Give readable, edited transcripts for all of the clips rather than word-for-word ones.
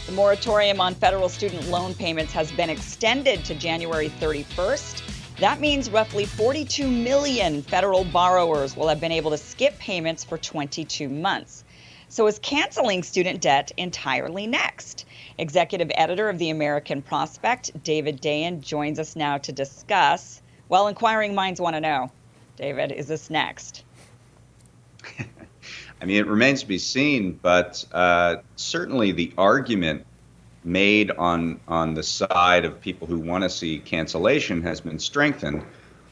The moratorium on federal student loan payments has been extended to January 31st. That means roughly 42 million federal borrowers will have been able to skip payments for 22 months. So is canceling student debt entirely next? Executive editor of the American Prospect, David Dayen, joins us now to discuss. Well, inquiring minds want to know, David, is this next? I mean, it remains to be seen, but certainly the argument made on the side of people who want to see cancellation has been strengthened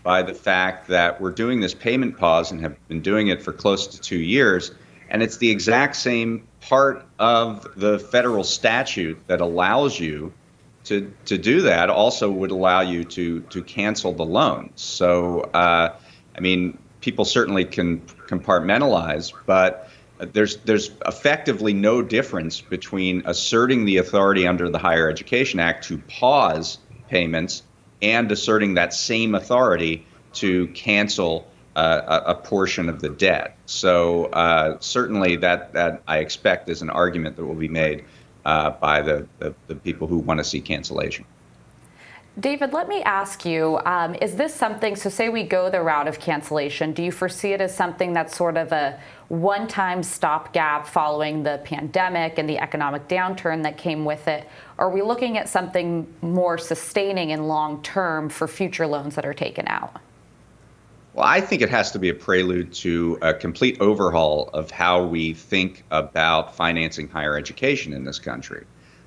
by the fact that we're doing this payment pause and have been doing it for close to 2 years. And it's the exact same part of the federal statute that allows you to do that, also would allow you to cancel the loans. So, I mean, people certainly can compartmentalize, but there's effectively no difference between asserting the authority under the Higher Education Act to pause payments and asserting that same authority to cancel a portion of the debt. So certainly that I expect is an argument that will be made by the people who want to see cancellation. David, let me ask you, is this something, so say we go the route of cancellation, do you foresee it as something that's sort of a one-time stopgap following the pandemic and the economic downturn that came with it? Are we looking at something more sustaining and long-term for future loans that are taken out? Well, I think it has to be a prelude to a complete overhaul of how we think about financing higher education in this country.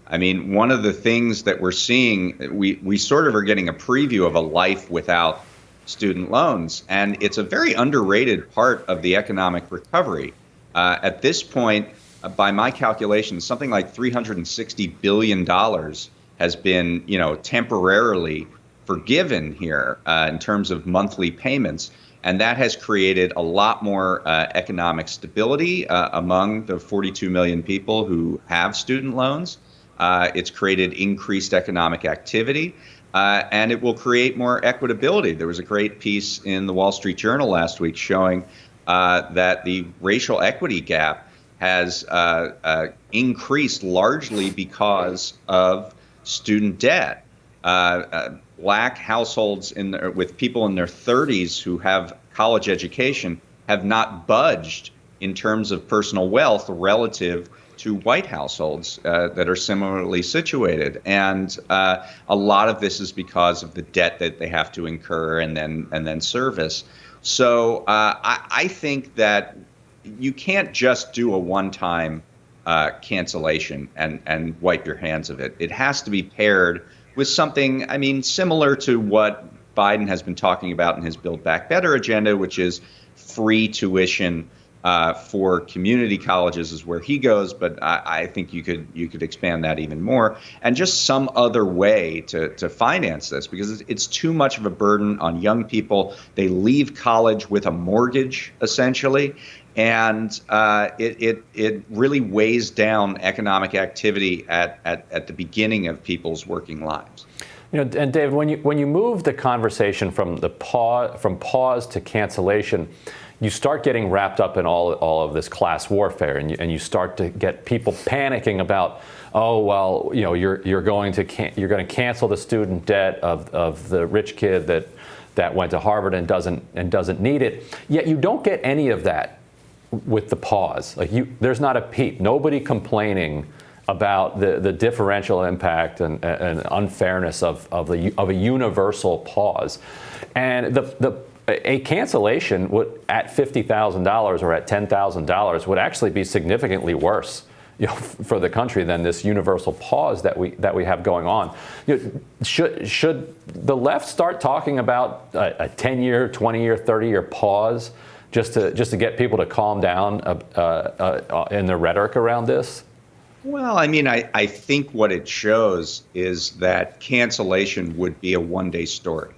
I mean, one of the things that we're seeing, we sort of are getting a preview of a life without student loans, and it's a very underrated part of the economic recovery. At this point, by my calculations, something like $360 billion has been, temporarily forgiven here in terms of monthly payments. And that has created a lot more economic stability among the 42 million people who have student loans. It's created increased economic activity, and it will create more equitability. There was a great piece in the Wall Street Journal last week showing that the racial equity gap has increased largely because of student debt. Black households with people in their 30s who have college education have not budged in terms of personal wealth relative to white households that are similarly situated. And a lot of this is because of the debt that they have to incur and then service. So I think that you can't just do a one-time cancellation and wipe your hands of it. It has to be paired with something, I mean, similar to what Biden has been talking about in his Build Back Better agenda, which is free tuition for community colleges is where he goes, but I think you could expand that even more, and just some other way to finance this, because it's too much of a burden on young people. They leave college with a mortgage, essentially, and it really weighs down economic activity at the beginning of people's working lives. And David, when you move the conversation from pause to cancellation, you start getting wrapped up in all of this class warfare, and you start to get people panicking about, oh well, you're going to cancel the student debt of the rich kid that went to Harvard and doesn't need it. Yet you don't get any of that with the pause. There's not a peep. Nobody complaining about the differential impact and unfairness of a universal pause, and a cancellation would at $50,000 or at $10,000 would actually be significantly worse, for the country than this universal pause that we have going on. Should the left start talking about a 10-year, 20-year, 30-year pause just to get people to calm down in their rhetoric around this? Well, I mean, I think what it shows is that cancellation would be a one-day story.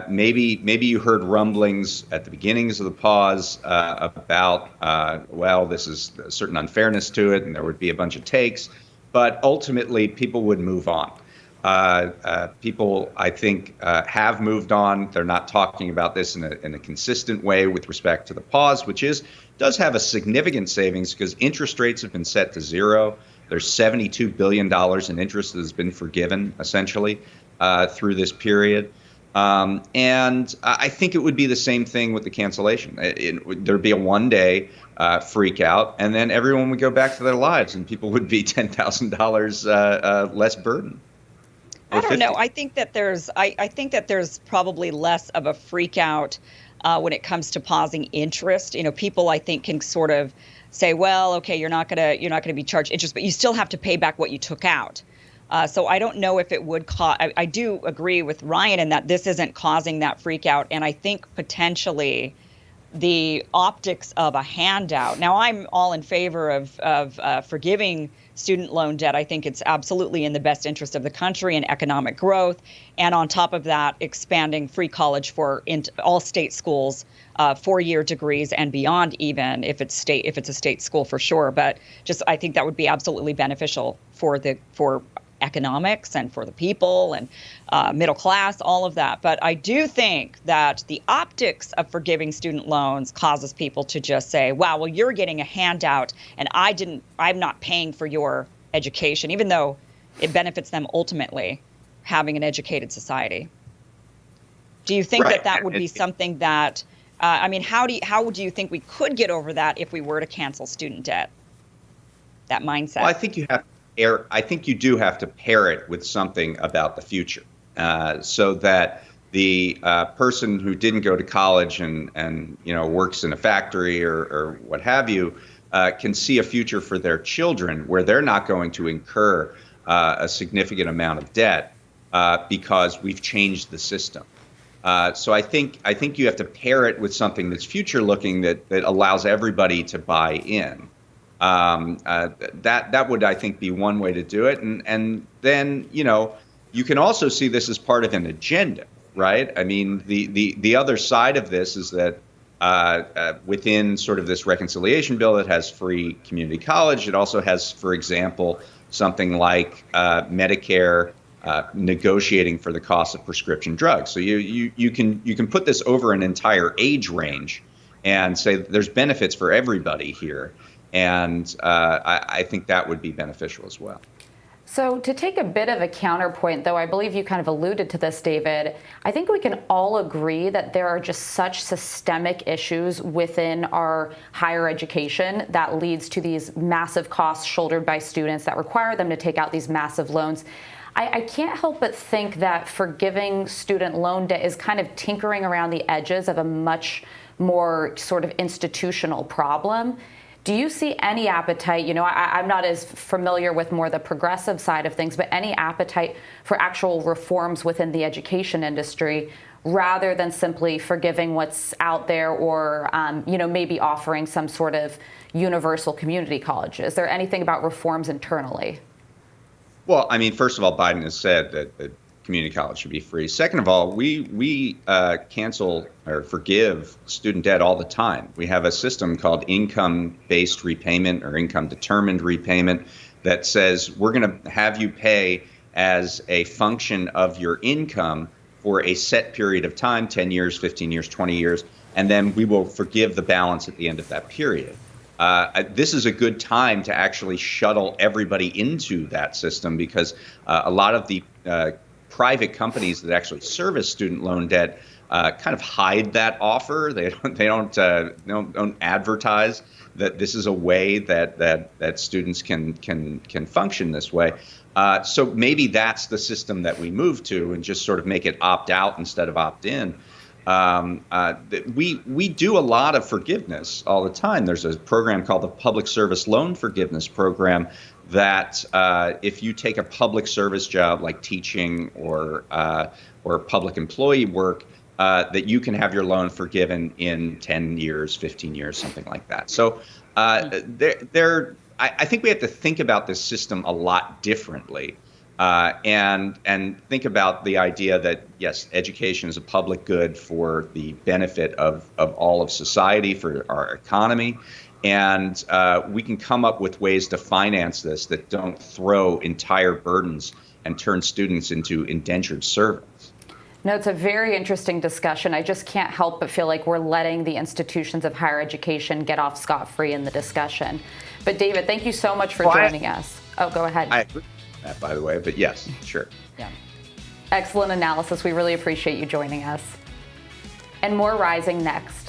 Maybe you heard rumblings at the beginnings of the pause about, well, this is a certain unfairness to it, and there would be a bunch of takes, but ultimately people would move on. People, I think, have moved on. They're not talking about this in a consistent way with respect to the pause, which is does have a significant savings because interest rates have been set to zero. There's $72 billion in interest that has been forgiven, essentially, through this period. And I think it would be the same thing with the cancellation. There'd be a one-day freak out, and then everyone would go back to their lives, and people would be $10,000 less burdened. I don't know. I think that there's probably less of a freak out when it comes to pausing interest. People I think can sort of say, well, okay, you're not gonna be charged interest, but you still have to pay back what you took out. So I don't know if it would cause. I do agree with Ryan in that this isn't causing that freak out, and I think potentially the optics of a handout. Now, I'm all in favor of forgiving student loan debt. I think it's absolutely in the best interest of the country and economic growth. And on top of that, expanding free college for all state schools, 4-year degrees and beyond, even if it's a state school for sure. But just I think that would be absolutely beneficial for economics and for the people and middle class, all of that. But I do think that the optics of forgiving student loans causes people to just say, wow, well, you're getting a handout and I'm not paying for your education, even though it benefits them ultimately having an educated society. Do you think that would be something that, how do you think we could get over that if we were to cancel student debt? That mindset. Well, I think you do have to pair it with something about the future, so that the person who didn't go to college and works in a factory or what have you can see a future for their children where they're not going to incur a significant amount of debt because we've changed the system. So I think you have to pair it with something that's future looking that allows everybody to buy in. That would, I think, be one way to do it. And then, you can also see this as part of an agenda, right? I mean, the other side of this is that within sort of this reconciliation bill that has free community college, it also has, for example, something like Medicare negotiating for the cost of prescription drugs. So you can put this over an entire age range and say there's benefits for everybody here. And I think that would be beneficial as well. So to take a bit of a counterpoint, though I believe you kind of alluded to this, David, I think we can all agree that there are just such systemic issues within our higher education that leads to these massive costs shouldered by students that require them to take out these massive loans. I can't help but think that forgiving student loan debt is kind of tinkering around the edges of a much more sort of institutional problem. Do you see any appetite, I'm not as familiar with more the progressive side of things, but any appetite for actual reforms within the education industry rather than simply forgiving what's out there or, maybe offering some sort of universal community college? Is there anything about reforms internally? Well, I mean, first of all, Biden has said that community college should be free. Second of all, we cancel or forgive student debt all the time. We have a system called income-based repayment or income-determined repayment that says we're going to have you pay as a function of your income for a set period of time, 10 years, 15 years, 20 years, and then we will forgive the balance at the end of that period. This is a good time to actually shuttle everybody into that system because a lot of the private companies that actually service student loan debt kind of hide that offer. They don't advertise that this is a way that students can function this way. So maybe that's the system that we move to and just sort of make it opt out instead of opt in. We do a lot of forgiveness all the time. There's a program called the Public Service Loan Forgiveness Program that if you take a public service job like teaching or public employee work, that you can have your loan forgiven in 10 years, 15 years, something like that. So I think we have to think about this system a lot differently. And think about the idea that, yes, education is a public good for the benefit of all of society, for our economy. And we can come up with ways to finance this that don't throw entire burdens and turn students into indentured servants. No, it's a very interesting discussion. I just can't help but feel like we're letting the institutions of higher education get off scot-free in the discussion. But David, thank you so much for joining us. Oh, go ahead. I agree with that, by the way, but yes, sure. Yeah. Excellent analysis. We really appreciate you joining us. And more rising next.